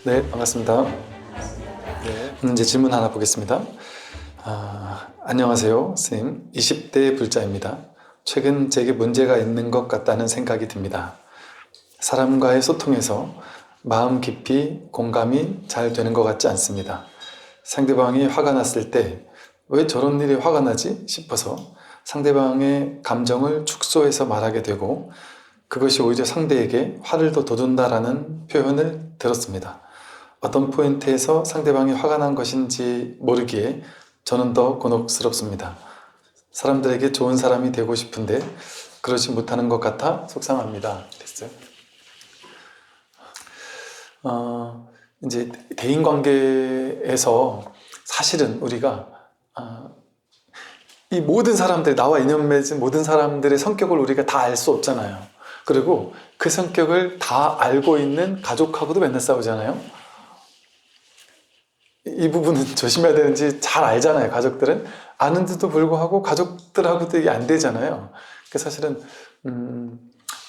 네, 반갑습니다. 이제 질문 하나 보겠습니다. 안녕하세요, 선생님. 20대 불자입니다. 최근 제게 문제가 있는 것 같다는 생각이 듭니다. 사람과의 소통에서 마음 깊이 공감이 잘 되는 것 같지 않습니다. 상대방이 화가 났을 때 왜 저런 일이 화가 나지 싶어서 상대방의 감정을 축소해서 말하게 되고 그것이 오히려 상대에게 화를 더 돋운다라는 표현을 들었습니다. 어떤 포인트에서 상대방이 화가 난 것인지 모르기에 저는 더 곤혹스럽습니다. 사람들에게 좋은 사람이 되고 싶은데 그러지 못하는 것 같아 속상합니다. 됐어요. 이제 대인관계에서 사실은 우리가 이 모든 사람들, 나와 인연 맺은 모든 사람들의 성격을 우리가 다 알 수 없잖아요. 그리고 그 성격을 다 알고 있는 가족하고도 맨날 싸우잖아요. 이 부분은 조심해야 되는지 잘 알잖아요. 가족들은 아는데도 불구하고 가족들하고도 이게 안 되잖아요. 그래서 사실은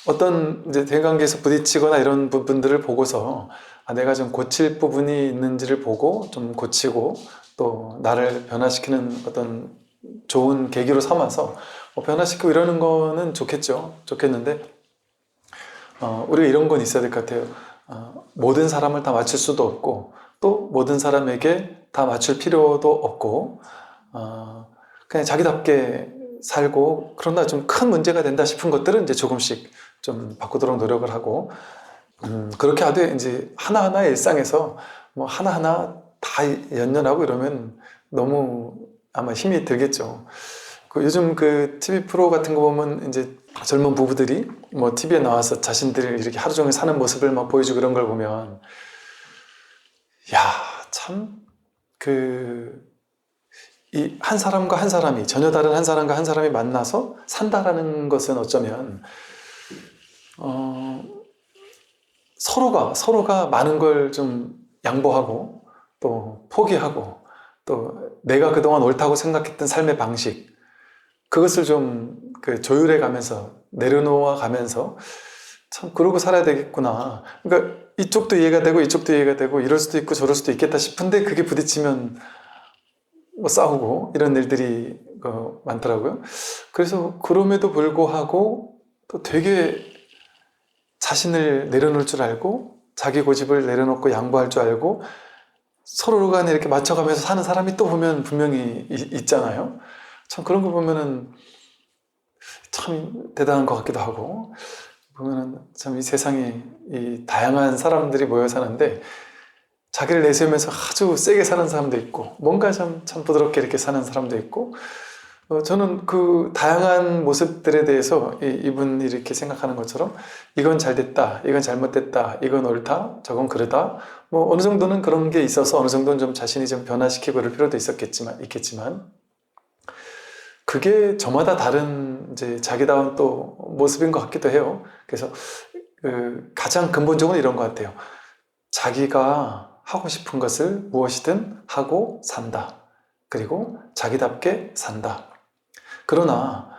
어떤 이제 대인관계에서 부딪히거나 이런 부분들을 보고서 내가 좀 고칠 부분이 있는지를 보고 좀 고치고 또 나를 변화시키는 어떤 좋은 계기로 삼아서 변화시키고 이러는 거는 좋겠는데 우리가 이런 건 있어야 될 것 같아요. 모든 사람을 다 맞출 수도 없고 또 모든 사람에게 다 맞출 필요도 없고 그냥 자기답게 살고 그러나 좀 큰 문제가 된다 싶은 것들은 이제 조금씩 좀 바꾸도록 노력을 하고 그렇게 하되 이제 하나하나의 일상에서 뭐 하나하나 다 연연하고 이러면 너무 아마 힘이 들겠죠. 요즘 그 TV 프로 같은 거 보면 이제 젊은 부부들이 뭐 TV에 나와서 자신들이 이렇게 하루 종일 사는 모습을 막 보여주고 그런 걸 보면 야, 참 이 한 사람과 한 사람이 전혀 다른 한 사람과 한 사람이 만나서 산다라는 것은 어쩌면 서로가 많은 걸 좀 양보하고 또 포기하고 또 내가 그동안 옳다고 생각했던 삶의 방식 그것을 좀 조율해 가면서 내려놓아 가면서 참 그러고 살아야 되겠구나. 그러니까 이쪽도 이해가 되고 이쪽도 이해가 되고 이럴 수도 있고 저럴 수도 있겠다 싶은데 그게 부딪히면 뭐 싸우고 이런 일들이 많더라고요. 그래서 그럼에도 불구하고 또 되게 자신을 내려놓을 줄 알고 자기 고집을 내려놓고 양보할 줄 알고 서로 간에 이렇게 맞춰가면서 사는 사람이 또 보면 분명히 있잖아요. 참 그런 거 보면은 참 대단한 것 같기도 하고 보면은 참 이 세상에 이 다양한 사람들이 모여 사는데 자기를 내세우면서 아주 세게 사는 사람도 있고 뭔가 참 부드럽게 이렇게 사는 사람도 있고 저는 그 다양한 모습들에 대해서 이분이 이렇게 생각하는 것처럼 이건 잘 됐다, 이건 잘못됐다, 이건 옳다, 저건 그러다 뭐 어느 정도는 그런 게 있어서 어느 정도는 좀 자신이 좀 변화시키고 그럴 필요도 있겠지만 그게 저마다 다른 이제 자기다운 또 모습인 것 같기도 해요. 그래서 가장 근본적으로 이런 것 같아요. 자기가 하고 싶은 것을 무엇이든 하고 산다. 그리고 자기답게 산다. 그러나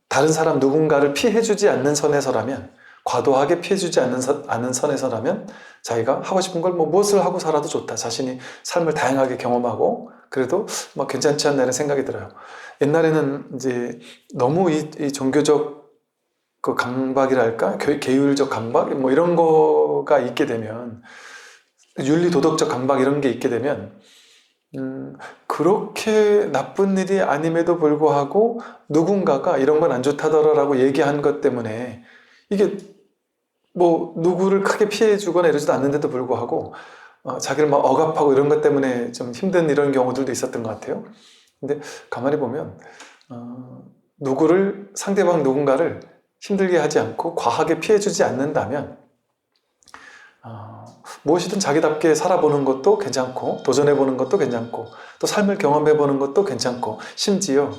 다른 사람 누군가를 피해주지 않는 선에서라면 과도하게 피해주지 않는 선에서라면 자기가 하고 싶은 걸 무엇을 하고 살아도 좋다. 자신이 삶을 다양하게 경험하고 그래도 뭐 괜찮지 않나 이런 생각이 들어요. 옛날에는 이제 너무 이 종교적 그 강박이랄까 계율적 강박 뭐 이런 거가 있게 되면 윤리 도덕적 강박 이런 게 있게 되면 그렇게 나쁜 일이 아님에도 불구하고 누군가가 이런 건 안 좋다더라라고 얘기한 것 때문에 이게 뭐 누구를 크게 피해 주거나 이러지도 않는데도 불구하고 자기를 막 억압하고 이런 것 때문에 좀 힘든 이런 경우들도 있었던 것 같아요. 근데 가만히 보면 상대방 누군가를 힘들게 하지 않고 과하게 피해 주지 않는다면 무엇이든 자기답게 살아보는 것도 괜찮고 도전해보는 것도 괜찮고 또 삶을 경험해보는 것도 괜찮고 심지어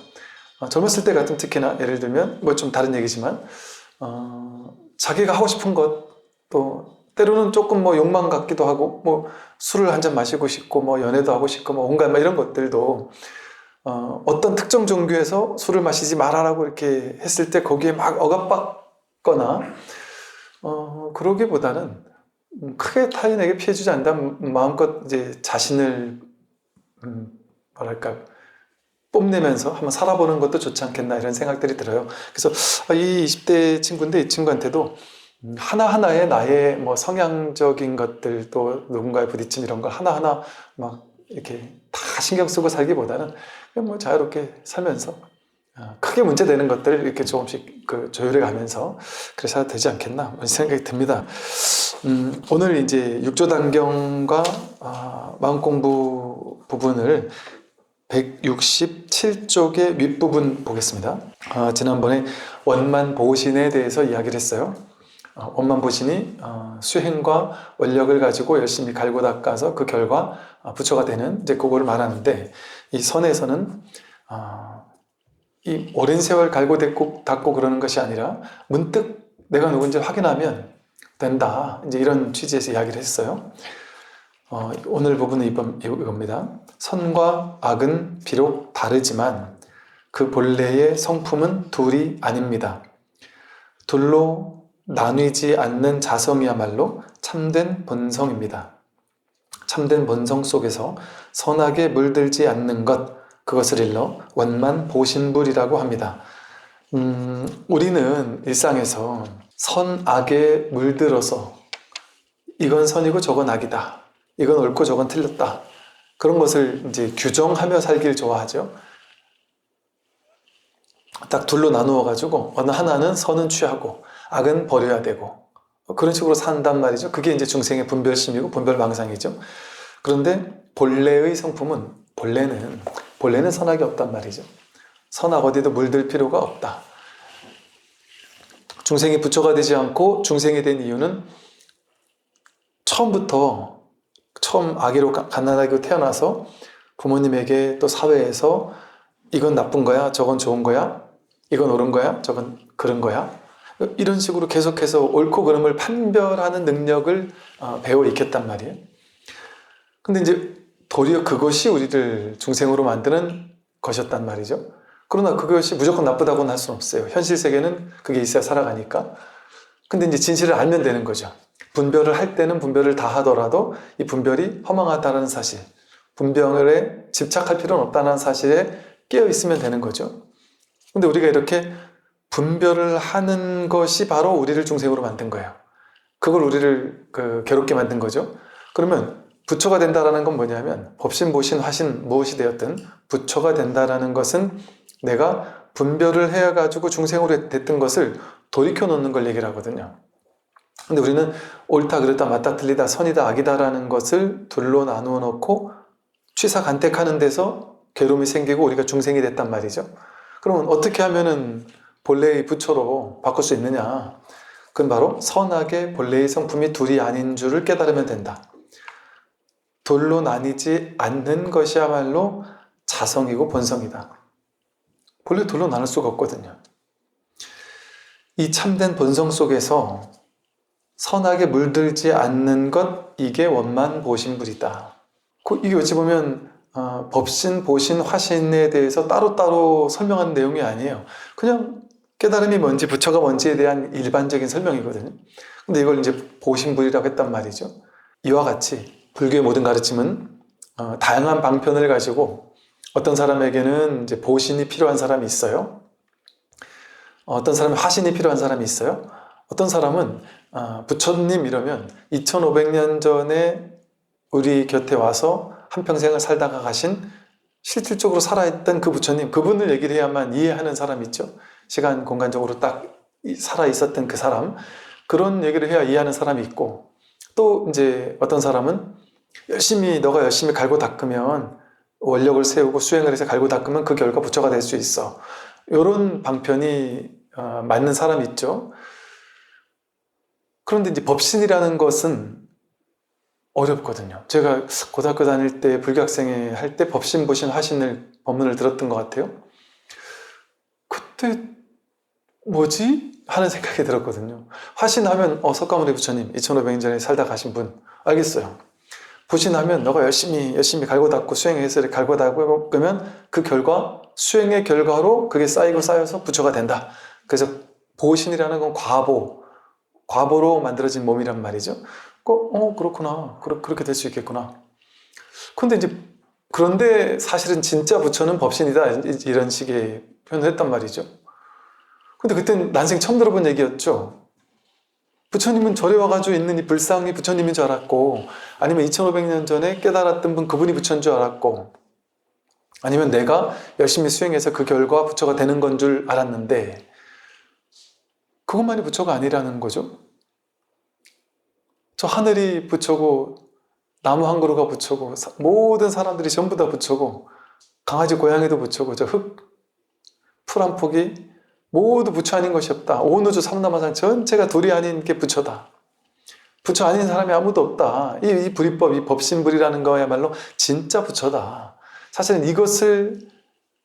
젊었을 때 같은 특히나 예를 들면 뭐 좀 다른 얘기지만 자기가 하고 싶은 것 또 때로는 조금 뭐 욕망 같기도 하고 뭐 술을 한 잔 마시고 싶고 뭐 연애도 하고 싶고 뭐 온갖 이런 것들도 어떤 특정 종교에서 술을 마시지 말아라고 이렇게 했을 때 거기에 막 억압받거나 그러기보다는 크게 타인에게 피해 주지 않는다. 마음껏 이제 자신을 뭐랄까 뽐내면서 한번 살아보는 것도 좋지 않겠나 이런 생각들이 들어요. 그래서 이 20대 친구인데 이 친구한테도 하나하나의 나의 뭐 성향적인 것들 또 누군가의 부딪힘 이런 걸 하나하나 막 이렇게 다 신경 쓰고 살기보다는 그냥 뭐 자유롭게 살면서 크게 문제되는 것들을 이렇게 조금씩 조율해 가면서 그래서 되지 않겠나 이런 생각이 듭니다. 오늘 이제 6조 단경과 마음 공부 부분을 167쪽의 윗부분 보겠습니다. 지난번에 원만보신에 대해서 이야기를 했어요. 원만보신이 수행과 원력을 가지고 열심히 갈고 닦아서 그 결과 부처가 되는 이제 그거를 말하는데, 이 선에서는 이 오랜 세월 갈고 닦고 그러는 것이 아니라 문득 내가 누군지 확인하면 된다, 이제 이런 취지에서 이야기를 했어요. 오늘 부분은 이겁니다. 선과 악은 비록 다르지만 그 본래의 성품은 둘이 아닙니다. 둘로 나뉘지 않는 자성이야말로 참된 본성입니다. 참된 본성 속에서 선악에 물들지 않는 것, 그것을 일러 원만보신불이라고 합니다. 우리는 일상에서 선악에 물들어서 이건 선이고 저건 악이다, 이건 옳고 저건 틀렸다, 그런 것을 이제 규정하며 살길 좋아하죠. 딱 둘로 나누어 가지고 어느 하나는 선은 취하고 악은 버려야 되고 그런 식으로 산단 말이죠. 그게 이제 중생의 분별심이고 분별망상이죠. 그런데 본래의 성품은 본래는 선악이 없단 말이죠. 선악 어디도 물들 필요가 없다. 중생이 부처가 되지 않고 중생이 된 이유는 처음 아기로 갓난아기로 태어나서 부모님에게 또 사회에서 이건 나쁜 거야, 저건 좋은 거야, 이건 옳은 거야, 저건 그른 거야, 이런 식으로 계속해서 옳고 그름을 판별하는 능력을 배워 익혔단 말이에요. 근데 이제 도리어 그것이 우리를 중생으로 만드는 것이었단 말이죠. 그러나 그것이 무조건 나쁘다고는 할 수는 없어요. 현실 세계는 그게 있어야 살아가니까. 근데 이제 진실을 알면 되는 거죠. 분별을 할 때는 분별을 다 하더라도 이 분별이 허망하다는 사실, 분별에 집착할 필요는 없다는 사실에 깨어 있으면 되는 거죠. 근데 우리가 이렇게 분별을 하는 것이 바로 우리를 중생으로 만든 거예요. 그걸 우리를 괴롭게 만든 거죠. 그러면 부처가 된다라는 건 뭐냐면, 법신, 보신, 화신 무엇이 되었든 부처가 된다라는 것은 내가 분별을 해가지고 중생으로 됐던 것을 돌이켜 놓는 걸 얘기를 하거든요. 근데 우리는 옳다 그르다 맞다 틀리다 선이다 악이다라는 것을 둘로 나누어 놓고 취사간택하는 데서 괴로움이 생기고 우리가 중생이 됐단 말이죠. 그러면 어떻게 하면은 본래의 부처로 바꿀 수 있느냐? 그건 바로 선악의 본래의 성품이 둘이 아닌 줄을 깨달으면 된다. 둘로 나뉘지 않는 것이야말로 자성이고 본성이다. 본래 둘로 나눌 수가 없거든요. 이 참된 본성 속에서 선악에 물들지 않는 것, 이게 원만보신불이다. 이게 어찌 보면 법신, 보신, 화신에 대해서 따로따로 설명하는 내용이 아니에요. 그냥 깨달음이 뭔지, 부처가 뭔지에 대한 일반적인 설명이거든요. 근데 이걸 이제 보신불이라고 했단 말이죠. 이와 같이 불교의 모든 가르침은 다양한 방편을 가지고 어떤 사람에게는 이제 보신이 필요한 사람이 있어요. 어떤 사람은 화신이 필요한 사람이 있어요. 어떤 사람은 부처님 이러면 2500년 전에 우리 곁에 와서 한평생을 살다가 가신 실질적으로 살아있던 그 부처님, 그분을 얘기를 해야만 이해하는 사람이 있죠. 시간, 공간적으로 딱 살아있었던 그 사람, 그런 얘기를 해야 이해하는 사람이 있고, 또 이제 어떤 사람은 너가 열심히 갈고 닦으면 원력을 세우고 수행을 해서 갈고 닦으면 그 결과 부처가 될 수 있어. 이런 방편이 맞는 사람이 있죠. 그런데 이제 법신이라는 것은 어렵거든요. 제가 고등학교 다닐 때 불교학생회 할 때 법신, 보신, 화신을 법문을 들었던 것 같아요. 그때 뭐지? 하는 생각이 들었거든요. 화신하면 석가모니 부처님 2500년 전에 살다 가신 분 알겠어요. 보신하면 너가 열심히 갈고 닦고 수행해서 갈고 닦으면 그 결과, 수행의 결과로 그게 쌓이고 쌓여서 부처가 된다. 그래서 보신이라는 건 과보, 과보로 만들어진 몸이란 말이죠. 그렇구나. 그렇게 될 수 있겠구나. 그런데 사실은 진짜 부처는 법신이다. 이런 식의 표현을 했단 말이죠. 근데 그땐 난생 처음 들어본 얘기였죠. 부처님은 절에 와가지고 있는 이 불상이 부처님인 줄 알았고, 아니면 2500년 전에 깨달았던 분 그분이 부처인 줄 알았고, 아니면 내가 열심히 수행해서 그 결과 부처가 되는 건 줄 알았는데, 그것만이 부처가 아니라는 거죠. 저 하늘이 부처고, 나무 한 그루가 부처고, 모든 사람들이 전부 다 부처고, 강아지 고양이도 부처고, 저 풀 한 폭이 모두 부처 아닌 것이 없다. 온 우주 삼라만상 전체가 둘이 아닌 게 부처다. 부처 아닌 사람이 아무도 없다. 이 불이법, 이 법신불이라는 거야말로 진짜 부처다. 사실은 이것을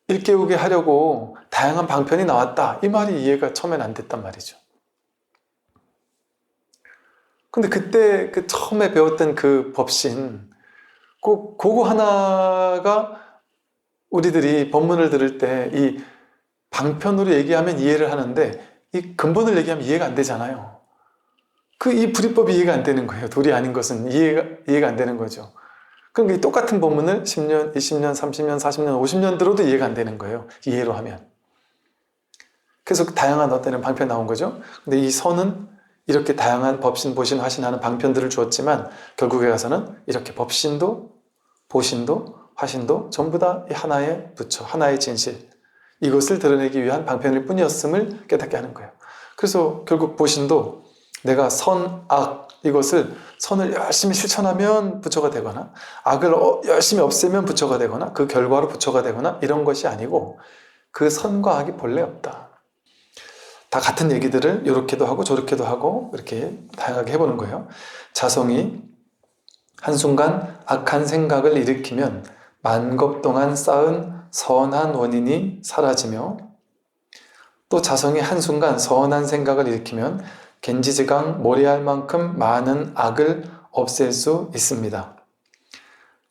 일깨우게 하려고 다양한 방편이 나왔다. 이 말이 이해가 처음엔 안 됐단 말이죠. 근데 그때 처음에 배웠던 그 법신, 그거 하나가 우리들이 법문을 들을 때 이 방편으로 얘기하면 이해를 하는데 이 근본을 얘기하면 이해가 안 되잖아요. 이 불이법이 이해가 안 되는 거예요. 돌이 아닌 것은 이해가 안 되는 거죠. 그럼 이 똑같은 법문을 10년, 20년, 30년, 40년, 50년 들어도 이해가 안 되는 거예요. 이해로 하면. 그래서 다양한 어떤 방편 나온 거죠. 근데 이 선은 이렇게 다양한 법신, 보신, 화신하는 방편들을 주었지만 결국에 가서는 이렇게 법신도, 보신도, 화신도 전부 다 하나의 부처, 하나의 진실, 이것을 드러내기 위한 방편일 뿐이었음을 깨닫게 하는 거예요. 그래서 결국 보신도 내가 선, 악, 이것을 선을 열심히 실천하면 부처가 되거나 악을 열심히 없애면 부처가 되거나 그 결과로 부처가 되거나 이런 것이 아니고 그 선과 악이 본래 없다. 다 같은 얘기들을 이렇게도 하고 저렇게도 하고 이렇게 다양하게 해보는 거예요. 자성이 한순간 악한 생각을 일으키면 만겁 동안 쌓은 선한 원인이 사라지며 또 자성이 한순간 선한 생각을 일으키면 겐지지강 모래알 만큼 많은 악을 없앨 수 있습니다.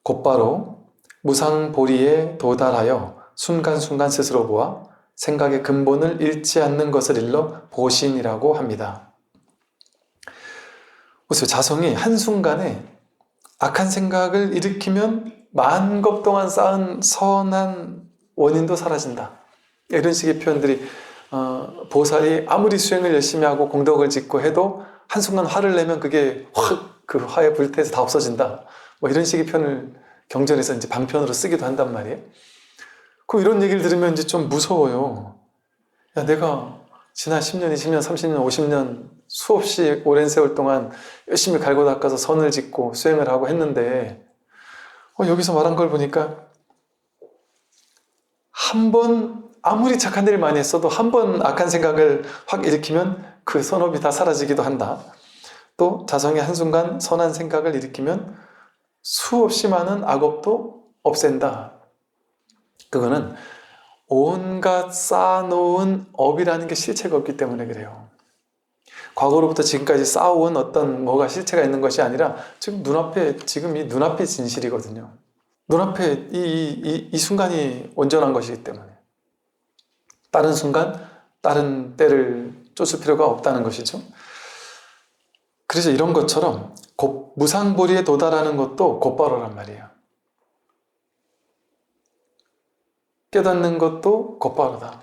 곧바로 무상보리에 도달하여 순간순간 스스로 보아 생각의 근본을 잃지 않는 것을 일러 보신이라고 합니다. 보세요. 자성이 한순간에 악한 생각을 일으키면 만겁 동안 쌓은 선한 원인도 사라진다. 이런 식의 표현들이 보살이 아무리 수행을 열심히 하고 공덕을 짓고 해도 한순간 화를 내면 그게 확 그 화에 불태서 다 없어진다. 뭐 이런 식의 표현을 경전에서 이제 방편으로 쓰기도 한단 말이에요. 이런 얘기를 들으면 이제 좀 무서워요. 야, 내가 지난 10년, 20년, 30년, 50년 수없이 오랜 세월 동안 열심히 갈고 닦아서 선을 짓고 수행을 하고 했는데 여기서 말한 걸 보니까 한 번 아무리 착한 일을 많이 했어도 한 번 악한 생각을 확 일으키면 그 선업이 다 사라지기도 한다. 또 자성이 한순간 선한 생각을 일으키면 수없이 많은 악업도 없앤다. 그거는 온갖 쌓아놓은 업이라는 게 실체가 없기 때문에 그래요. 과거로부터 지금까지 쌓아온 어떤 뭐가 실체가 있는 것이 아니라 지금 지금 이 눈앞이 진실이거든요. 눈앞에 이 순간이 온전한 것이기 때문에 다른 순간, 다른 때를 쫓을 필요가 없다는 것이죠. 그래서 이런 것처럼 무상보리에 도달하는 것도 곧바로란 말이에요. 깨닫는 것도 곧바로다.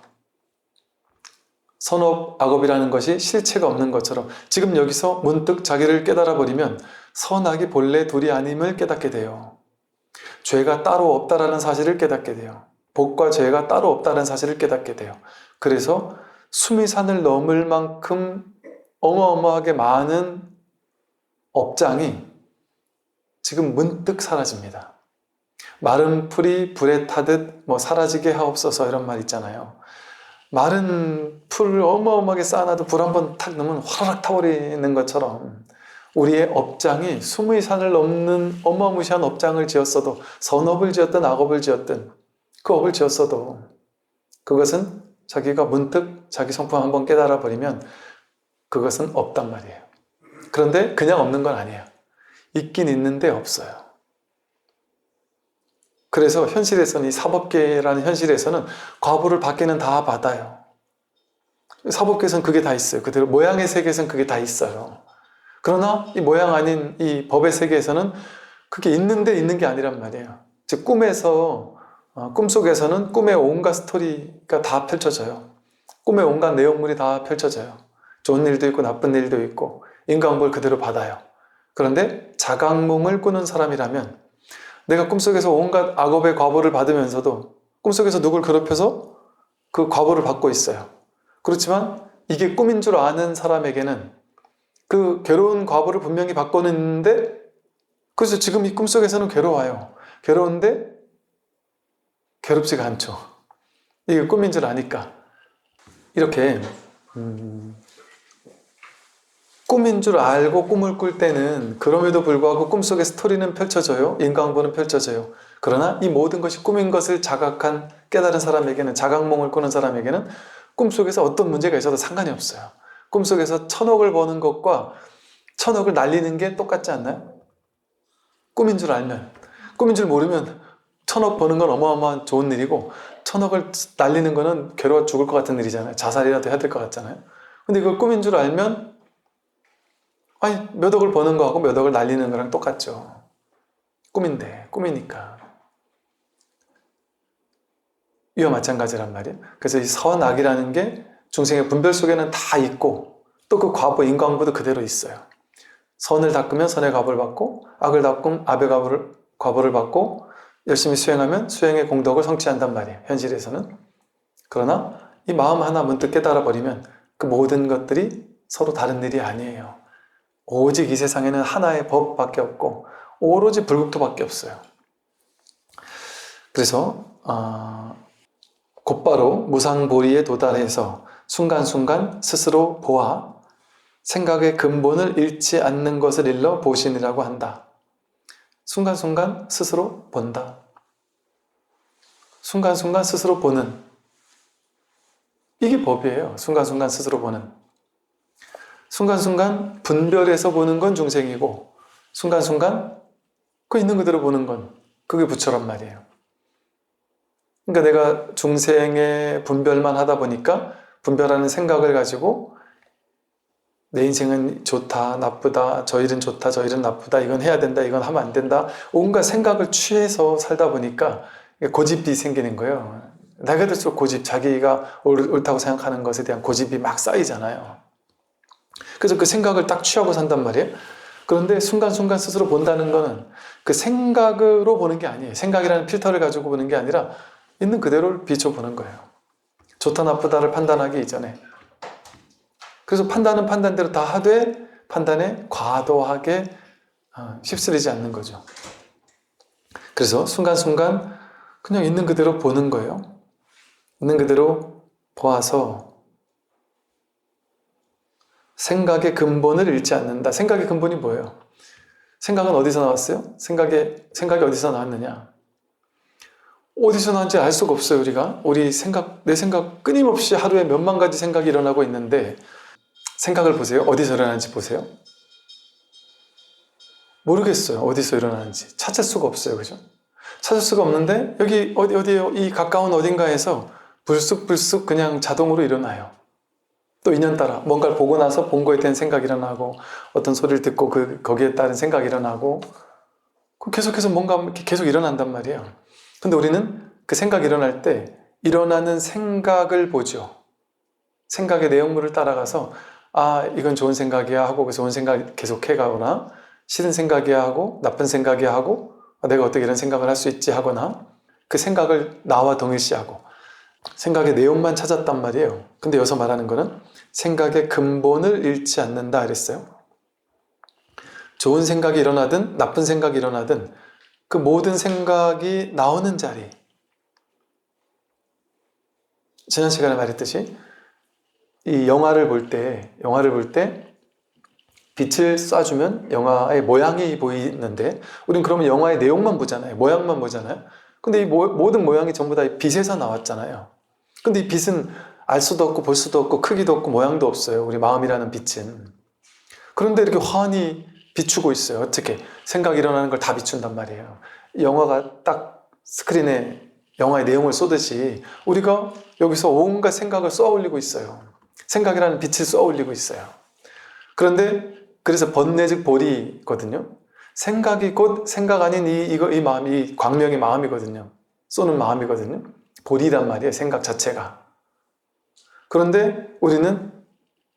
선업, 악업이라는 것이 실체가 없는 것처럼 지금 여기서 문득 자기를 깨달아 버리면 선악이 본래 둘이 아님을 깨닫게 돼요. 죄가 따로 없다라는 사실을 깨닫게 돼요. 복과 죄가 따로 없다는 사실을 깨닫게 돼요. 그래서 수미산을 넘을 만큼 어마어마하게 많은 업장이 지금 문득 사라집니다. 마른 풀이 불에 타듯 사라지게 하옵소서 이런 말 있잖아요. 마른 풀을 어마어마하게 쌓아놔도 불 한번 탁 넣으면 화라락 타버리는 것처럼 우리의 업장이 수의 산을 넘는 어마무시한 업장을 지었어도 선업을 지었든 악업을 지었든 그 업을 지었어도 그것은 자기가 문득 자기 성품 한번 깨달아 버리면 그것은 없단 말이에요. 그런데 그냥 없는 건 아니에요. 있긴 있는데 없어요. 그래서 현실에서는 이 사법계라는 현실에서는 과보를 받기는 다 받아요. 사법계에서는 그게 다 있어요. 그대로 모양의 세계에서는 그게 다 있어요. 그러나 이 모양 아닌 이 법의 세계에서는 그게 있는데 있는 게 아니란 말이에요. 즉 꿈속에서는 꿈의 온갖 스토리가 다 펼쳐져요. 꿈의 온갖 내용물이 다 펼쳐져요. 좋은 일도 있고 나쁜 일도 있고 인과응보를 그대로 받아요. 그런데 자각몽을 꾸는 사람이라면 내가 꿈속에서 온갖 악업의 과보를 받으면서도 꿈속에서 누굴 괴롭혀서 그 과보를 받고 있어요. 그렇지만 이게 꿈인 줄 아는 사람에게는 그 괴로운 과보를 분명히 받고는 있는데, 그래서 지금 이 꿈속에서는 괴로워요. 괴로운데 괴롭지가 않죠. 이게 꿈인 줄 아니까. 이렇게 꿈인 줄 알고 꿈을 꿀 때는 그럼에도 불구하고 꿈속의 스토리는 펼쳐져요. 인과응보는 펼쳐져요. 그러나 이 모든 것이 꿈인 것을 자각한 깨달은 사람에게는, 자각몽을 꾸는 사람에게는 꿈속에서 어떤 문제가 있어도 상관이 없어요. 꿈속에서 1000억을 버는 것과 1000억을 날리는 게 똑같지 않나요? 꿈인 줄 알면. 꿈인 줄 모르면 1000억 버는 건 어마어마한 좋은 일이고 1000억을 날리는 거는 괴로워 죽을 것 같은 일이잖아요. 자살이라도 해야 될 것 같잖아요. 근데 이걸 꿈인 줄 알면 아니 몇 억을 버는 거하고 몇 억을 날리는 거랑 똑같죠. 꿈인데, 꿈이니까. 이와 마찬가지란 말이에요. 그래서 이 선악이라는 게 중생의 분별 속에는 다 있고 또 그 과보, 인과응보도 그대로 있어요. 선을 닦으면 선의 과보를 받고 악을 닦으면 악의 과보를 받고 열심히 수행하면 수행의 공덕을 성취한단 말이에요. 현실에서는. 그러나 이 마음 하나 문득 깨달아 버리면 그 모든 것들이 서로 다른 일이 아니에요. 오직 이 세상에는 하나의 법밖에 없고 오로지 불국토밖에 없어요. 그래서 곧바로 무상보리에 도달해서 순간순간 스스로 보아 생각의 근본을 잃지 않는 것을 일러 보신이라고 한다. 순간순간 스스로 본다. 순간순간 스스로 보는, 이게 법이에요. 순간순간 스스로 보는. 순간순간 분별해서 보는 건 중생이고 순간순간 그 있는 그대로 보는 건 그게 부처란 말이에요. 그러니까 내가 중생의 분별만 하다 보니까 분별하는 생각을 가지고 내 인생은 좋다, 나쁘다, 저 일은 좋다, 저 일은 나쁘다, 이건 해야 된다, 이건 하면 안 된다, 온갖 생각을 취해서 살다 보니까 고집이 생기는 거예요. 나이가 들수록 고집, 자기가 옳다고 생각하는 것에 대한 고집이 막 쌓이잖아요. 그래서 그 생각을 딱 취하고 산단 말이에요. 그런데 순간순간 스스로 본다는 거는 그 생각으로 보는 게 아니에요. 생각이라는 필터를 가지고 보는 게 아니라 있는 그대로를 비춰보는 거예요. 좋다 나쁘다를 판단하기 이전에. 그래서 판단은 판단대로 다 하되 판단에 과도하게 휩쓸리지 않는 거죠. 그래서 순간순간 그냥 있는 그대로 보는 거예요. 있는 그대로 보아서 생각의 근본을 잃지 않는다. 생각의 근본이 뭐예요? 생각은 어디서 나왔어요? 생각이 어디서 나왔느냐? 어디서 나왔는지 알 수가 없어요. 우리가 내 생각 끊임없이 하루에 몇만 가지 생각이 일어나고 있는데 생각을 보세요. 어디서 일어나는지 보세요. 모르겠어요. 어디서 일어나는지 찾을 수가 없어요. 그죠? 찾을 수가 없는데 여기 어디에요? 이 가까운 어딘가에서 불쑥불쑥 그냥 자동으로 일어나요. 또 인연 따라 뭔가를 보고 나서 본 거에 대한 생각이 일어나고 어떤 소리를 듣고 거기에 따른 생각이 일어나고 계속해서 뭔가 이렇게 계속 일어난단 말이에요. 근데 우리는 그 생각이 일어날 때 일어나는 생각을 보죠. 생각의 내용물을 따라가서 이건 좋은 생각이야 하고 그래서 좋은 생각 계속 해가거나 싫은 생각이야 하고 나쁜 생각이야 하고 내가 어떻게 이런 생각을 할 수 있지 하거나 그 생각을 나와 동일시하고 생각의 내용만 찾았단 말이에요. 근데 여기서 말하는 거는 생각의 근본을 잃지 않는다 그랬어요. 좋은 생각이 일어나든 나쁜 생각이 일어나든 그 모든 생각이 나오는 자리. 지난 시간에 말했듯이 이 영화를 볼 때 빛을 쏴주면 영화의 모양이 보이는데 우린 그러면 영화의 내용만 보잖아요. 모양만 보잖아요. 근데 이 모든 모양이 전부 다 빛에서 나왔잖아요. 근데 이 빛은 알 수도 없고 볼 수도 없고 크기도 없고 모양도 없어요. 우리 마음이라는 빛은. 그런데 이렇게 환히 비추고 있어요. 어떻게? 생각이 일어나는 걸 다 비춘단 말이에요. 영화가 딱 스크린에 영화의 내용을 쏘듯이 우리가 여기서 온갖 생각을 쏘아 올리고 있어요. 생각이라는 빛을 쏘아 올리고 있어요. 그런데 그래서 번뇌즉 보리거든요. 생각이 곧 생각 아닌 이 마음이, 이 광명의 마음이거든요. 쏘는 마음이거든요. 보리란 말이에요, 생각 자체가. 그런데 우리는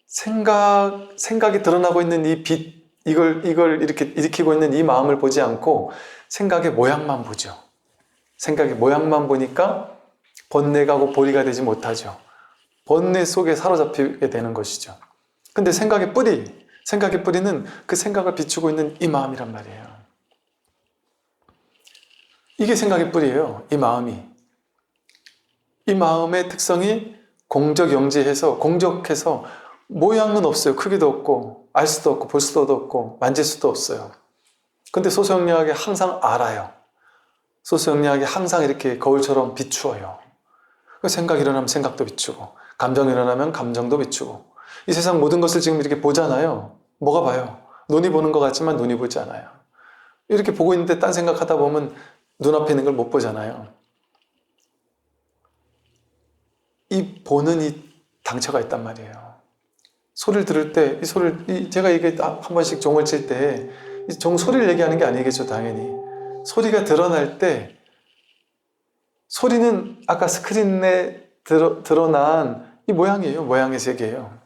생각이 드러나고 있는 이 빛, 이걸 이렇게 일으키고 있는 이 마음을 보지 않고 생각의 모양만 보죠. 생각의 모양만 보니까 번뇌가 고 보리가 되지 못하죠. 번뇌 속에 사로잡히게 되는 것이죠. 근데 생각의 뿌리는 그 생각을 비추고 있는 이 마음이란 말이에요. 이게 생각의 뿌리예요. 이 마음이. 이 마음의 특성이 공적영지해서, 공적해서 모양은 없어요. 크기도 없고 알 수도 없고 볼 수도 없고 만질 수도 없어요. 근데 소소영리하게 항상 알아요. 소소영리하게 항상 이렇게 거울처럼 비추어요. 생각이 일어나면 생각도 비추고, 감정이 일어나면 감정도 비추고, 이 세상 모든 것을 지금 이렇게 보잖아요. 뭐가 봐요? 눈이 보는 것 같지만 눈이 보지 않아요. 이렇게 보고 있는데 딴 생각하다 보면 눈앞에 있는 걸 못 보잖아요. 이 보는 이 당처가 있단 말이에요. 소리를 들을 때, 제가 이게 한 번씩 종을 칠 때, 이 종 소리를 얘기하는 게 아니겠죠, 당연히. 소리가 드러날 때, 소리는 아까 스크린에 드러난 이 모양이에요. 모양의 세계예요.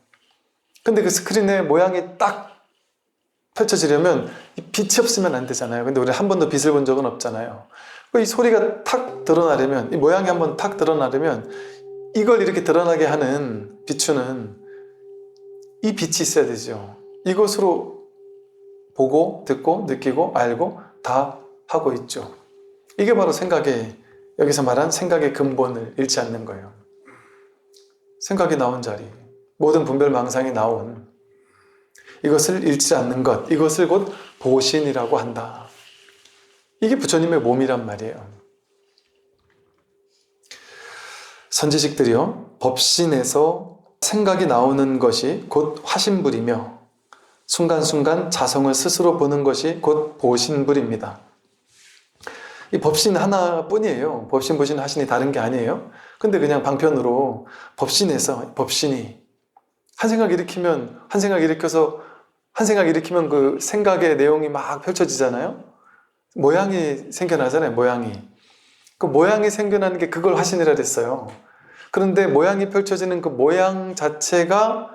근데 그 스크린의 모양이 딱 펼쳐지려면 이 빛이 없으면 안 되잖아요. 근데 우리 한 번도 빛을 본 적은 없잖아요. 이 소리가 탁 드러나려면, 이 모양이 한번 탁 드러나려면 이걸 이렇게 드러나게 하는, 비추는 이 빛이 있어야 되죠. 이것으로 보고, 듣고, 느끼고, 알고 다 하고 있죠. 이게 바로 여기서 말한 생각의 근본을 잃지 않는 거예요. 생각이 나온 자리, 모든 분별망상이 나온 이것을 잃지 않는 것, 이것을 곧 보신이라고 한다. 이게 부처님의 몸이란 말이에요. 선지식들이요, 법신에서 생각이 나오는 것이 곧 화신불이며 순간순간 자성을 스스로 보는 것이 곧 보신불입니다. 이 법신 하나뿐이에요. 법신, 보신, 화신이 다른 게 아니에요. 근데 그냥 방편으로 법신이 한 생각 일으키면 그 생각의 내용이 막 펼쳐지잖아요. 모양이 생겨나잖아요. 그 모양이 생겨나는 게 그걸 화신이라 그랬어요. 그런데 모양이 펼쳐지는 그 모양 자체가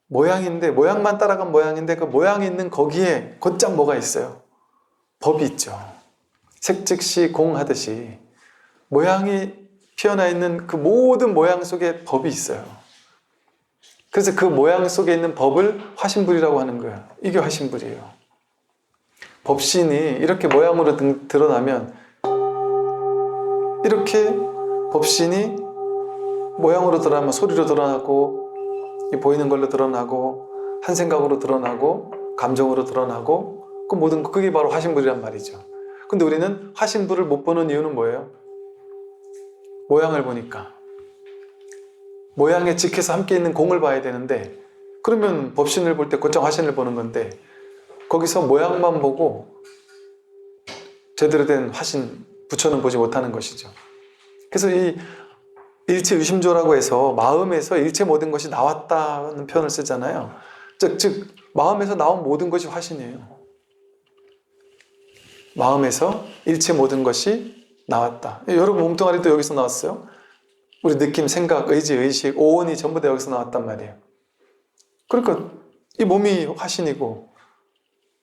모양인데, 모양만 따라간 모양인데, 그 모양이 있는 거기에 곧장 뭐가 있어요? 법이 있죠. 색즉시 공하듯이 모양이 피어나 있는 그 모든 모양 속에 법이 있어요. 그래서 그 모양 속에 있는 법을 화신불이라고 하는 거예요. 이게 화신불이에요. 법신이 이렇게 모양으로 드러나면, 이렇게 법신이 모양으로 드러나면 소리로 드러나고, 보이는 걸로 드러나고, 한 생각으로 드러나고, 감정으로 드러나고, 그 모든 그게 바로 화신불이란 말이죠. 근데 우리는 화신불을 못 보는 이유는 뭐예요? 모양을 보니까. 모양에 직해서 함께 있는 공을 봐야 되는데, 그러면 법신을 볼 때 곧장 화신을 보는 건데, 거기서 모양만 보고 제대로 된 화신, 부처는 보지 못하는 것이죠. 그래서 이 일체유심조라고 해서 마음에서 일체 모든 것이 나왔다는 표현을 쓰잖아요. 즉 마음에서 나온 모든 것이 화신이에요. 마음에서 일체 모든 것이 나왔다. 여러분 몸뚱아리도 여기서 나왔어요. 우리 느낌, 생각, 의지, 의식, 오온이 전부 다 여기서 나왔단 말이에요. 그러니까 이 몸이 화신이고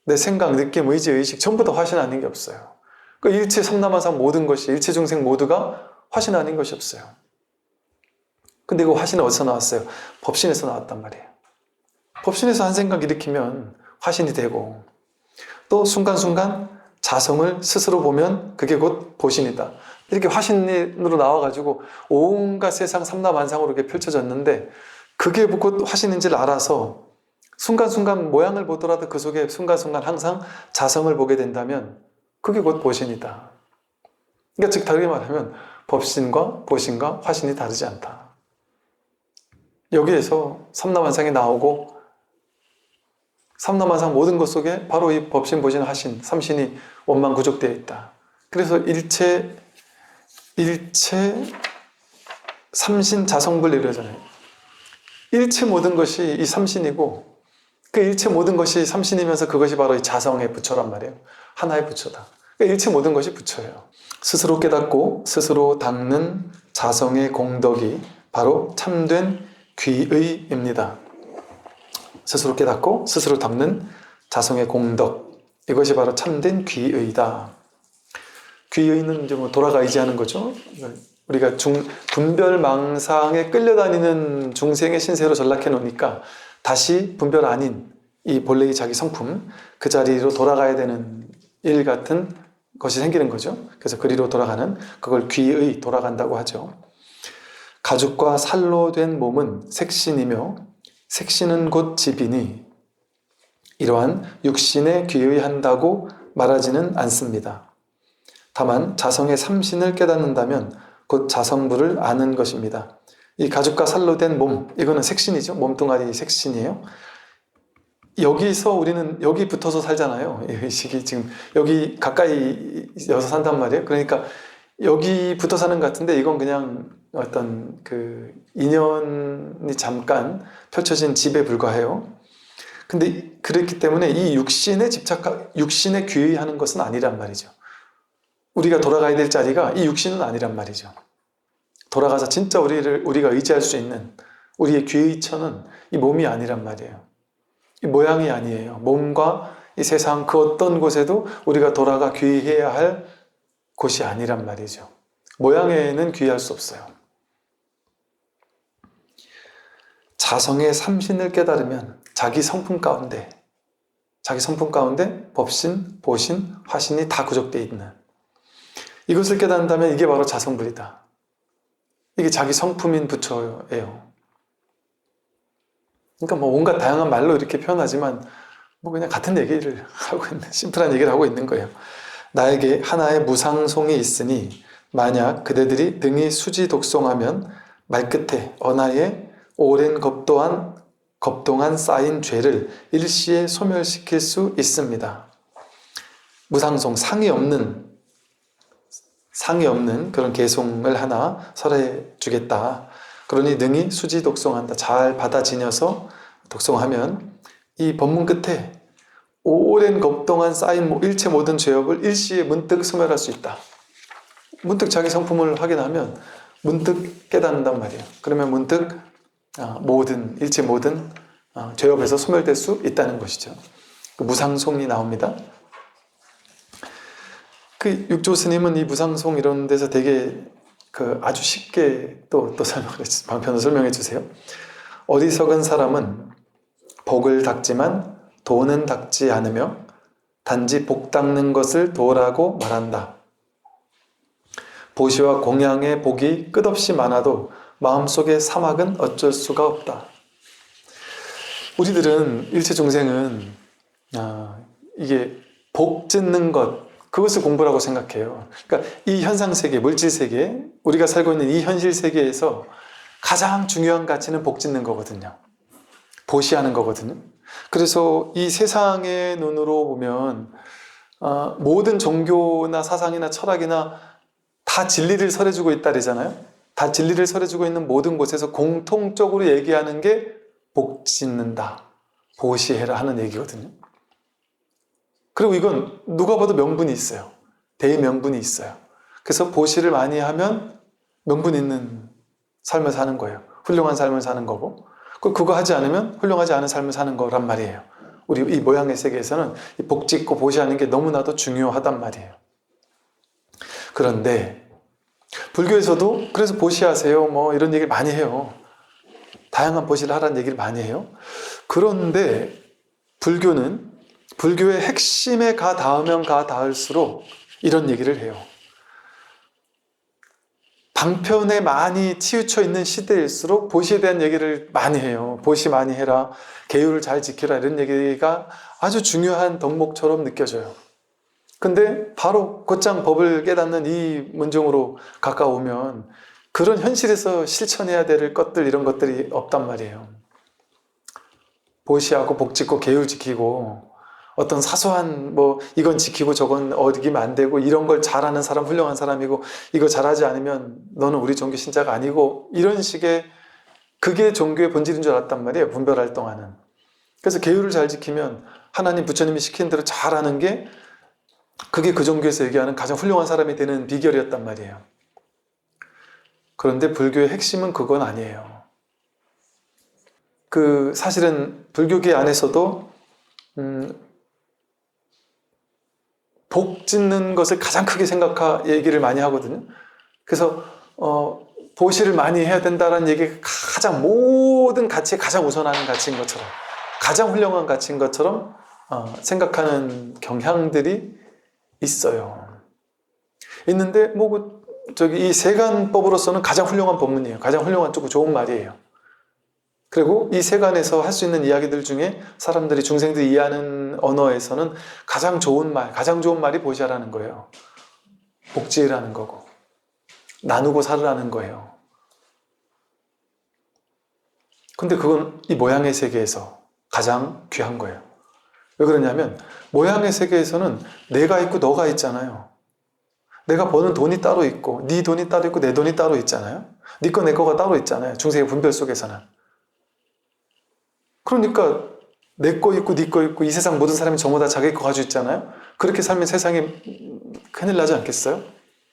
내 생각, 느낌, 의지, 의식 전부 다 화신 아닌 게 없어요. 그 일체 삼라만상 모든 것이, 일체 중생 모두가 화신 아닌 것이 없어요. 근데 그 화신은 어디서 나왔어요? 법신에서 나왔단 말이에요. 법신에서 한 생각 일으키면 화신이 되고, 또 순간순간 자성을 스스로 보면 그게 곧 보신이다. 이렇게 화신으로 나와가지고 온갖 세상 삼라만상으로 이렇게 펼쳐졌는데, 그게 곧 화신인지를 알아서 순간순간 모양을 보더라도 그 속에 순간순간 항상 자성을 보게 된다면 그게 곧 보신이다. 그러니까 즉 다르게 말하면 법신과 보신과 화신이 다르지 않다. 여기에서 삼라만상이 나오고 삼라만상 모든 것 속에 바로 이 법신, 보신, 화신, 삼신이 원만 구족되어 있다. 그래서 일체 삼신 자성불 이러잖아요. 일체 모든 것이 이 삼신이고 그 일체 모든 것이 삼신이면서 그것이 바로 이 자성의 부처란 말이에요. 하나의 부처다. 그러니까 일체 모든 것이 부처예요. 스스로 깨닫고 스스로 닦는 자성의 공덕이 바로 참된 귀의입니다. 스스로 깨닫고 스스로 닦는 자성의 공덕, 이것이 바로 참된 귀의다. 귀의는 이제 뭐 돌아가 의지하는 거죠. 우리가 분별망상에 끌려다니는 중생의 신세로 전락해 놓으니까 다시 분별 아닌 이 본래의 자기 성품, 그 자리로 돌아가야 되는 일 같은 것이 생기는 거죠. 그래서 그리로 돌아가는, 그걸 귀의 돌아간다고 하죠. 가죽과 살로 된 몸은 색신이며 색신은 곧 집이니 이러한 육신에 귀의한다고 말하지는 않습니다. 다만 자성의 삼신을 깨닫는다면 곧 자성부를 아는 것입니다. 이 가죽과 살로 된 몸, 이거는 색신이죠. 몸뚱아리 색신이에요. 여기서 우리는 여기 붙어서 살잖아요. 이 의식이 지금 여기 가까이 여서 산단 말이에요. 그러니까 여기 붙어 사는 것 같은데 이건 그냥 어떤 그 인연이 잠깐 펼쳐진 집에 불과해요. 근데 그렇기 때문에 이 육신에 귀의하는 것은 아니란 말이죠. 우리가 돌아가야 될 자리가 이 육신은 아니란 말이죠. 돌아가서 진짜 우리가 의지할 수 있는 우리의 귀의처는 이 몸이 아니란 말이에요. 이 모양이 아니에요. 몸과 이 세상 그 어떤 곳에도 우리가 돌아가 귀의해야 할 곳이 아니란 말이죠. 모양에는 귀의할 수 없어요. 자성의 삼신을 깨달으면 자기 성품 가운데 법신, 보신, 화신이 다 구족되어 있는, 이것을 깨닫는다면 이게 바로 자성불이다. 이게 자기 성품인 부처예요. 그러니까 뭐 온갖 다양한 말로 이렇게 표현하지만 뭐 그냥 같은 얘기를 하고 있는, 심플한 얘기를 하고 있는 거예요. 나에게 하나의 무상송이 있으니 만약 그대들이 등이 수지 독송하면 말끝에 언하에 오랜 겁동안 쌓인 죄를 일시에 소멸시킬 수 있습니다. 무상송, 상이 없는 그런 개송을 하나 설해 주겠다. 그러니 능히 수지 독송한다. 잘 받아 지녀서 독송하면 이 법문 끝에 오랜 겁동안 쌓인 일체 모든 죄업을 일시에 문득 소멸할 수 있다. 문득 자기 성품을 확인하면 문득 깨닫는단 말이에요. 그러면 문득 일체 모든 죄업에서 소멸될 수 있다는 것이죠. 무상송이 나옵니다. 그 육조 스님은 이 무상송 이런 데서 되게 아주 쉽게 또 방편을 설명해 주세요. 어리석은 사람은 복을 닦지만 도는 닦지 않으며 단지 복 닦는 것을 도라고 말한다. 보시와 공양의 복이 끝없이 많아도 마음속의 사막은 어쩔 수가 없다. 우리들은 일체 중생은 이게 복 짓는 것, 그것을 공부라고 생각해요. 그러니까 이 현상세계, 물질세계, 우리가 살고 있는 이 현실세계에서 가장 중요한 가치는 복 짓는 거거든요. 보시하는 거거든요. 그래서 이 세상의 눈으로 보면 모든 종교나 사상이나 철학이나 다 진리를 설해주고 있다 그러잖아요. 다 진리를 설해주고 있는 모든 곳에서 공통적으로 얘기하는 게 복 짓는다, 보시해라 하는 얘기거든요. 그리고 이건 누가 봐도 명분이 있어요. 대명분이 있어요. 그래서 보시를 많이 하면 명분 있는 삶을 사는 거예요. 훌륭한 삶을 사는 거고, 그거 하지 않으면 훌륭하지 않은 삶을 사는 거란 말이에요. 우리 이 모양의 세계에서는 복 짓고 보시하는 게 너무나도 중요하단 말이에요. 그런데 불교에서도 그래서 보시하세요 뭐 이런 얘기를 많이 해요. 다양한 보시를 하라는 얘기를 많이 해요. 그런데 불교의 핵심에 가 닿으면 가 닿을수록 이런 얘기를 해요. 방편에 많이 치우쳐 있는 시대일수록 보시에 대한 얘기를 많이 해요. 보시 많이 해라, 계율을 잘 지켜라, 이런 얘기가 아주 중요한 덕목처럼 느껴져요. 근데 바로 곧장 법을 깨닫는 이 문종으로 가까우면 그런 현실에서 실천해야 될 것들, 이런 것들이 없단 말이에요. 보시하고 복 짓고 계율 지키고 어떤 사소한 이건 지키고 저건 어기면 안 되고 이런 걸 잘하는 사람 훌륭한 사람이고 이거 잘하지 않으면 너는 우리 종교 신자가 아니고 이런 식의 그게 종교의 본질인 줄 알았단 말이에요. 분별할 동안은. 그래서 계율을 잘 지키면 하나님 부처님이 시키는 대로 잘하는 게 그게 그 종교에서 얘기하는 가장 훌륭한 사람이 되는 비결이었단 말이에요. 그런데 불교의 핵심은 그건 아니에요. 사실은 불교계 안에서도 복 짓는 것을 가장 크게 얘기를 많이 하거든요. 그래서 보시를 많이 해야 된다는 얘기가 가장 모든 가치에 가장 우선하는 가치인 것처럼, 가장 훌륭한 가치인 것처럼 생각하는 경향들이 있어요. 있는데 이 세간법으로서는 가장 훌륭한 법문이에요. 가장 훌륭한 좋은 말이에요. 그리고 이 세간에서 할 수 있는 이야기들 중에 사람들이, 중생들이 이해하는 언어에서는 가장 좋은 말이 보시라는 거예요. 복지라는 거고, 나누고 살으라는 거예요. 근데 그건 이 모양의 세계에서 가장 귀한 거예요. 왜 그러냐면 모양의 세계에서는 내가 있고 너가 있잖아요. 내가 버는 돈이 따로 있고 네 돈이 따로 있고 내 돈이 따로 있잖아요. 네 거 내 거가 따로 있잖아요. 중생의 분별 속에서는. 그러니까 내 거 있고 네 거 있고 이 세상 모든 사람이 전부 다 자기 거 가지고 있잖아요. 그렇게 살면 세상이 큰일 나지 않겠어요?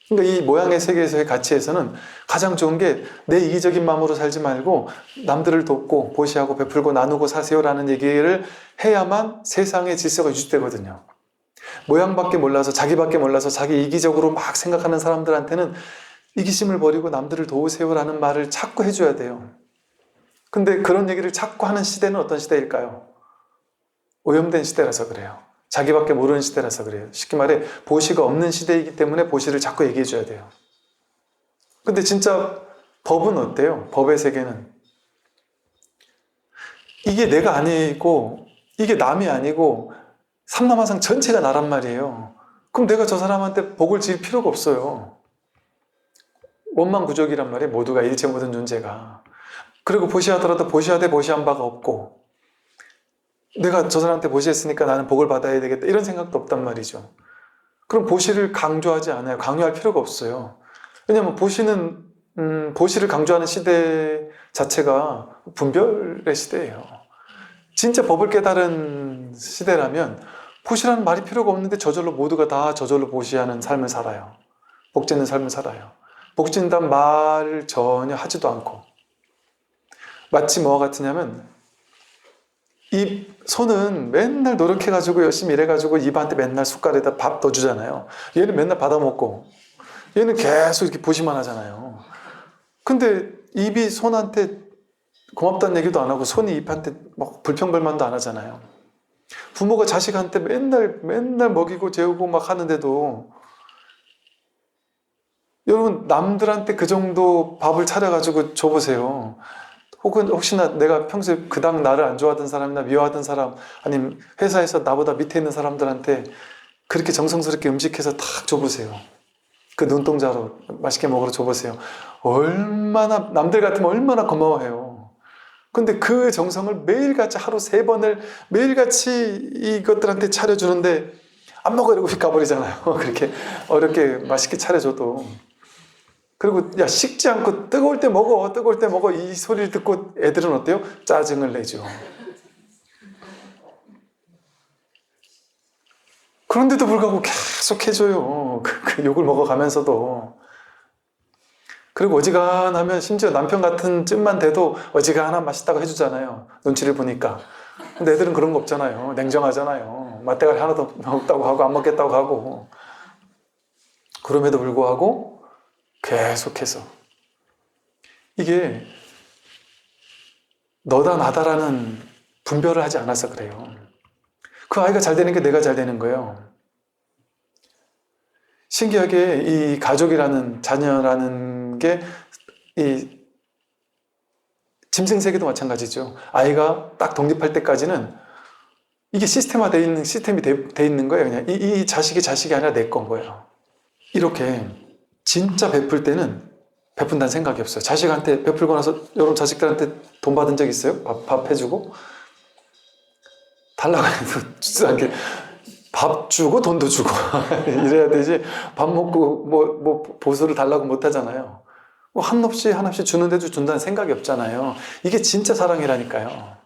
그러니까 이 모양의 세계에서의 가치에서는 가장 좋은 게 내 이기적인 마음으로 살지 말고 남들을 돕고 보시하고 베풀고 나누고 사세요라는 얘기를 해야만 세상의 질서가 유지되거든요. 모양밖에 몰라서 자기밖에 몰라서 자기 이기적으로 막 생각하는 사람들한테는 이기심을 버리고 남들을 도우세요라는 말을 자꾸 해줘야 돼요. 근데 그런 얘기를 자꾸 하는 시대는 어떤 시대일까요? 오염된 시대라서 그래요. 자기밖에 모르는 시대라서 그래요. 쉽게 말해 보시가 없는 시대이기 때문에 보시를 자꾸 얘기해줘야 돼요. 근데 진짜 법은 어때요? 법의 세계는 이게 내가 아니고 이게 남이 아니고 삼라만상 전체가 나란 말이에요. 그럼 내가 저 사람한테 복을 지을 필요가 없어요. 원망구족이란 말이에요. 모두가 일체 모든 존재가. 그리고 보시하더라도 보시하되 보시한 바가 없고 내가 저 사람한테 보시했으니까 나는 복을 받아야 되겠다 이런 생각도 없단 말이죠. 그럼 보시를 강조하지 않아요. 강요할 필요가 없어요. 왜냐하면 보시를 강조하는 시대 자체가 분별의 시대예요. 진짜 법을 깨달은 시대라면 보시라는 말이 필요가 없는데 저절로 모두가 다 저절로 보시하는 삶을 살아요. 복 짓는 삶을 살아요. 복 짓는다는 말을 전혀 하지도 않고 마치 뭐와 같으냐면 이 손은 맨날 노력해가지고 열심히 일해가지고 입한테 맨날 숟갈에다 밥 넣어주잖아요. 얘는 맨날 받아먹고 얘는 계속 이렇게 보시만 하잖아요. 근데 입이 손한테 고맙다는 얘기도 안 하고 손이 입한테 막 불평불만도 안 하잖아요. 부모가 자식한테 맨날 먹이고 재우고 막 하는데도 여러분 남들한테 그 정도 밥을 차려가지고 줘보세요. 혹시나 내가 평소에 그닥 나를 안 좋아하던 사람이나 미워하던 사람 아니면 회사에서 나보다 밑에 있는 사람들한테 그렇게 정성스럽게 음식해서 탁 줘보세요. 그 눈동자로 맛있게 먹으러 줘보세요. 얼마나 남들 같으면 얼마나 고마워해요. 근데 그 정성을 매일같이 하루 3번을 매일같이 이것들한테 차려주는데 안 먹어 이러고 가버리잖아요. 그렇게 어렵게 맛있게 차려줘도. 그리고 야 식지 않고 뜨거울 때 먹어 이 소리를 듣고 애들은 어때요? 짜증을 내죠. 그런데도 불구하고 계속 해줘요. 그 욕을 먹어가면서도. 그리고 어지간하면 심지어 남편 같은 쯤만 돼도 어지간하면 맛있다고 해주잖아요. 눈치를 보니까. 근데 애들은 그런 거 없잖아요. 냉정하잖아요. 맛대가리 하나도 없다고 하고 안 먹겠다고 하고. 그럼에도 불구하고 계속해서 이게 너다 나다라는 분별을 하지 않아서 그래요. 그 아이가 잘 되는 게 내가 잘 되는 거예요. 신기하게 이 가족이라는 자녀라는 게 이 짐승세계도 마찬가지죠. 아이가 딱 독립할 때까지는 이게 시스템화되어 있는 시스템이 돼 있는 거예요. 그냥 이 자식이 아니라 내 건 거예요. 이렇게 진짜 베풀 때는 베푼다는 생각이 없어요. 자식한테 베풀고 나서 여러분 자식들한테 돈 받은 적 있어요? 밥 해주고? 달라고 해도 주지 않게 밥 주고 돈도 주고 이래야 되지 밥 먹고 뭐 보수를 달라고 못 하잖아요. 뭐 한없이 주는데도 준다는 생각이 없잖아요. 이게 진짜 사랑이라니까요.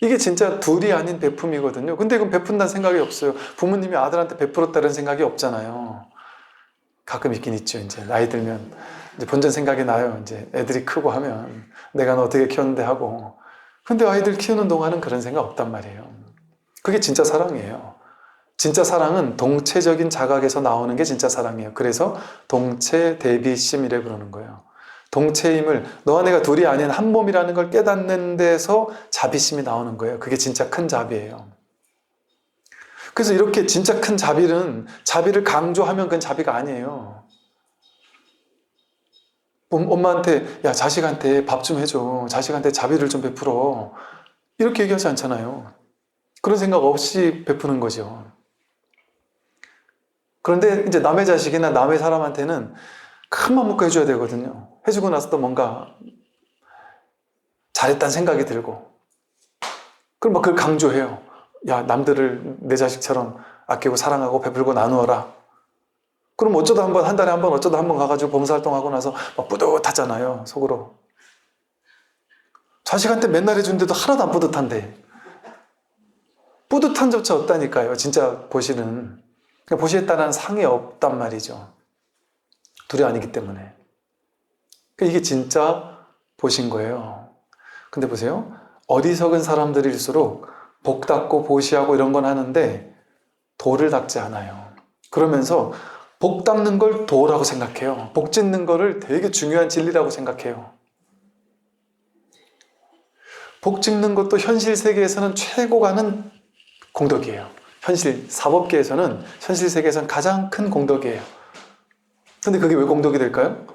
이게 진짜 둘이 아닌 베품이거든요. 근데 이건 베푼다는 생각이 없어요. 부모님이 아들한테 베풀었다는 생각이 없잖아요. 가끔 있긴 있죠. 이제 나이 들면 이제 본전 생각이 나요. 이제 애들이 크고 하면 내가 너 어떻게 키웠는데 하고. 근데 아이들 키우는 동안은 그런 생각 없단 말이에요. 그게 진짜 사랑이에요. 진짜 사랑은 동체적인 자각에서 나오는 게 진짜 사랑이에요. 그래서 동체 대비심이라고 그러는 거예요. 동체임을 너와 내가 둘이 아닌 한 몸이라는 걸 깨닫는 데서 자비심이 나오는 거예요. 그게 진짜 큰 자비예요. 그래서 이렇게 진짜 큰 자비를 강조하면 그건 자비가 아니에요. 엄마한테 야 자식한테 밥 좀 해줘. 자식한테 자비를 좀 베풀어. 이렇게 얘기하지 않잖아요. 그런 생각 없이 베푸는 거죠. 그런데 이제 남의 자식이나 남의 사람한테는 큰 맘 먹고 해줘야 되거든요. 해주고 나서 또 뭔가 잘했다는 생각이 들고. 그럼 막 그걸 강조해요. 야, 남들을 내 자식처럼 아끼고 사랑하고 베풀고 나누어라. 그럼 어쩌다 한 번, 한 달에 한 번, 어쩌다 한 번 가가지고 봉사활동하고 나서 막 뿌듯하잖아요, 속으로. 자식한테 맨날 해주는데도 하나도 안 뿌듯한데. 뿌듯한 조차 없다니까요, 진짜 보시는. 보시에 따른 상이 없단 말이죠. 둘이 아니기 때문에. 이게 진짜 보신 거예요. 근데 보세요. 어리석은 사람들일수록 복 닦고 보시하고 이런 건 하는데 도를 닦지 않아요. 그러면서 복 닦는 걸 도라고 생각해요. 복 짓는 거를 되게 중요한 진리라고 생각해요. 복 짓는 것도 현실 세계에서는 최고 가는 공덕이에요. 현실 사법계에서는 현실 세계에서는 가장 큰 공덕이에요. 근데 그게 왜 공덕이 될까요?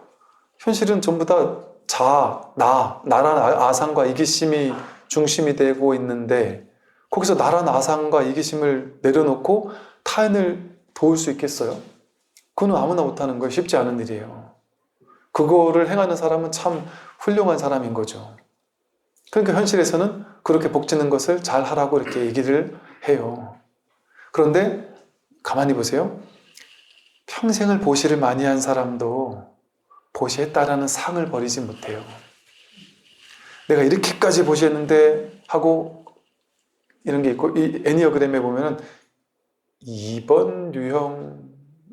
현실은 전부 다 나라는 아상과 이기심이 중심이 되고 있는데 거기서 나라는 아상과 이기심을 내려놓고 타인을 도울 수 있겠어요? 그건 아무나 못하는 거예요. 쉽지 않은 일이에요. 그거를 행하는 사람은 참 훌륭한 사람인 거죠. 그러니까 현실에서는 그렇게 복지는 것을 잘 하라고 이렇게 얘기를 해요. 그런데 가만히 보세요. 평생을 보시를 많이 한 사람도 보시에 따르는 상을 버리지 못해요. 내가 이렇게까지 보시했는데 하고 이런 게 있고, 이 애니어그램에 보면은 2번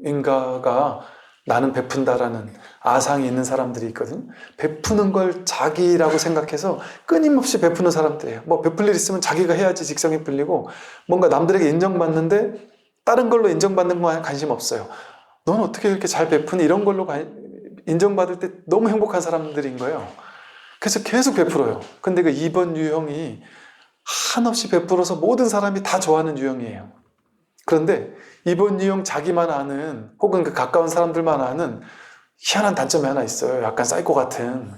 유형인가가 나는 베푼다라는 아상이 있는 사람들이 있거든요. 베푸는 걸 자기라고 생각해서 끊임없이 베푸는 사람들이에요. 뭐 베풀 일 있으면 자기가 해야지 직성이 풀리고, 뭔가 남들에게 인정받는데 다른 걸로 인정받는 거에 관심 없어요. 넌 어떻게 이렇게 잘 베푸니? 이런 걸로 인정받을 때 너무 행복한 사람들인 거예요. 그래서 계속 베풀어요. 근데 그 2번 유형이 한없이 베풀어서 모든 사람이 다 좋아하는 유형이에요. 그런데 2번 유형 자기만 아는, 혹은 그 가까운 사람들만 아는 희한한 단점이 하나 있어요. 약간 사이코 같은.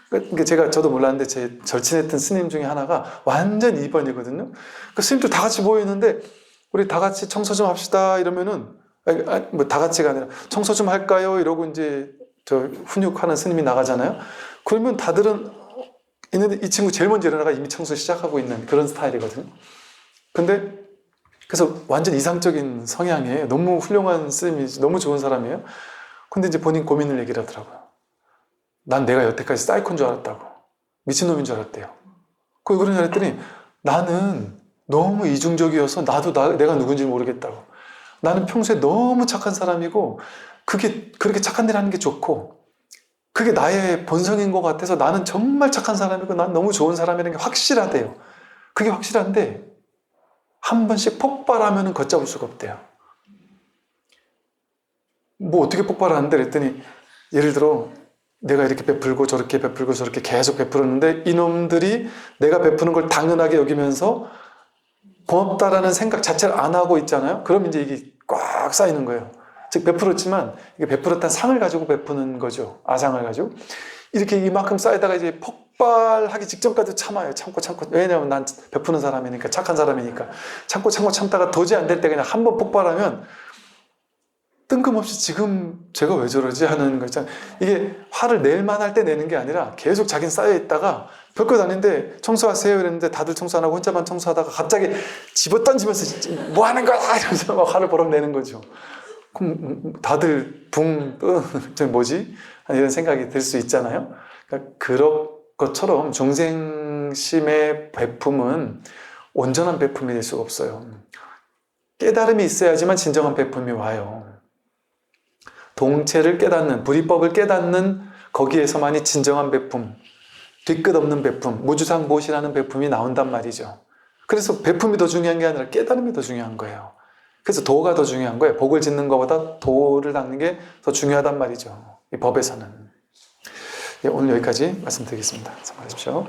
그러니까 저도 몰랐는데 제 절친했던 스님 중에 하나가 완전 2번이거든요. 그 스님들 다 같이 모여있는데 우리 다 같이 청소 좀 합시다 이러면은, 뭐 다 같이가 아니라 청소 좀 할까요? 이러고 이제 저 훈육하는 스님이 나가잖아요. 그러면 다들은 있는데 이 친구 제일 먼저 일어나가 이미 청소 시작하고 있는 그런 스타일이거든요. 근데 그래서 완전 이상적인 성향이에요. 너무 훌륭한 스님이지, 너무 좋은 사람이에요. 근데 이제 본인 고민을 얘기를 하더라고요. 난 내가 여태까지 사이코인 줄 알았다고. 미친놈인 줄 알았대요. 왜 그러냐 했더니 나는 너무 이중적이어서 내가 누군지 모르겠다고. 나는 평소에 너무 착한 사람이고 그렇게 착한 일 하는 게 좋고 그게 나의 본성인 것 같아서 나는 정말 착한 사람이고 난 너무 좋은 사람이라는 게 확실하대요. 그게 확실한데 한 번씩 폭발하면 걷잡을 수가 없대요. 뭐 어떻게 폭발하는데 그랬더니 예를 들어 내가 이렇게 베풀고 저렇게 계속 베풀었는데 이놈들이 내가 베푸는 걸 당연하게 여기면서 고맙다라는 생각 자체를 안 하고 있잖아요. 그럼 이제 이게 꽉 쌓이는 거예요. 즉 베풀었지만 이게 베풀었다는 상을 가지고 베푸는 거죠. 아상을 가지고. 이렇게 이만큼 쌓이다가 이제 폭발하기 직전까지 참아요. 참고. 왜냐하면 난 베푸는 사람이니까, 착한 사람이니까. 참다가 도저히 안 될 때 그냥 한 번 폭발하면 뜬금없이 지금 제가 왜 저러지 하는 거 있잖아요. 이게 화를 낼 만할 때 내는 게 아니라 계속 자기는 쌓여있다가 별것 아닌데 청소하세요 이랬는데 다들 청소 안 하고 혼자만 청소하다가 갑자기 집어던지면서 뭐 하는 거야 이러면서 막 화를 버럭 내는 거죠. 그럼 다들 저 뭐지? 이런 생각이 들 수 있잖아요. 그러니까 그런 것처럼 중생심의 베품은 온전한 베품이 될 수가 없어요. 깨달음이 있어야지만 진정한 베품이 와요. 동체를 깨닫는, 불이법을 깨닫는 거기에서만이 진정한 베품, 뒤끝 없는 베품, 무주상보시라는 베품이 나온단 말이죠. 그래서 베품이 더 중요한 게 아니라 깨달음이 더 중요한 거예요. 그래서 도가 더 중요한 거예요. 복을 짓는 것보다 도를 닦는 게 더 중요하단 말이죠. 이 법에서는. 예, 오늘 여기까지 말씀드리겠습니다. 수고하십시오.